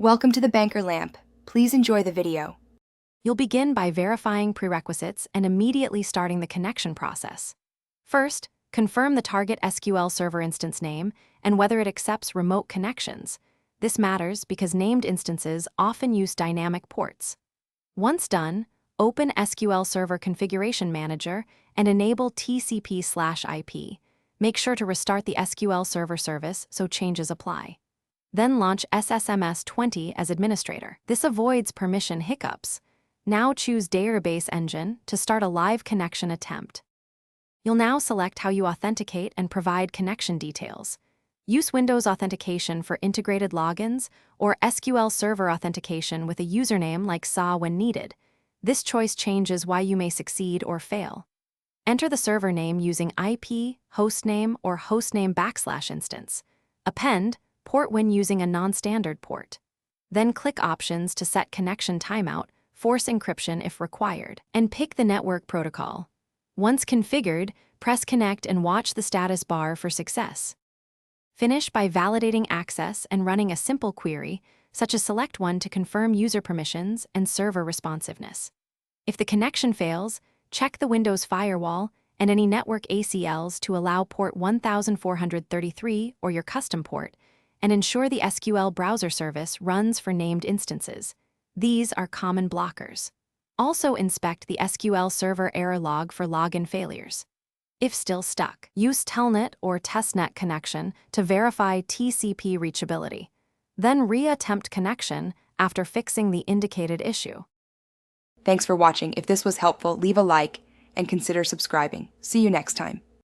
Welcome to the Banker Lamp. Please enjoy the video. You'll begin by verifying prerequisites and immediately starting the connection process. First, confirm the target SQL Server instance name and whether it accepts remote connections. This matters because named instances often use dynamic ports. Once done, open SQL Server Configuration Manager and enable TCP/IP. Make sure to restart the SQL Server service so changes apply. Then launch SSMS 20 as administrator. This avoids permission hiccups. Now choose Database Engine to start a live connection attempt. You'll now select how you authenticate and provide connection details. Use Windows Authentication for integrated logins or SQL Server Authentication with a username like SA when needed. This choice changes why you may succeed or fail. Enter the server name using IP, hostname, or hostname \instance. Append port when using a non-standard port. Then click Options to set connection timeout, force encryption if required, and pick the network protocol. Once configured, press Connect and watch the status bar for success. Finish by validating access and running a simple query, such as select one to confirm user permissions and server responsiveness. If the connection fails, check the Windows firewall and any network ACLs to allow port 1433 or your custom port, and ensure the SQL browser service runs for named instances. These are common blockers. Also inspect the SQL Server error log for login failures. If still stuck, use Telnet or Testnet connection to verify TCP reachability. Then re-attempt connection after fixing the indicated issue. Thanks for watching. If this was helpful, leave a like and consider subscribing. See you next time.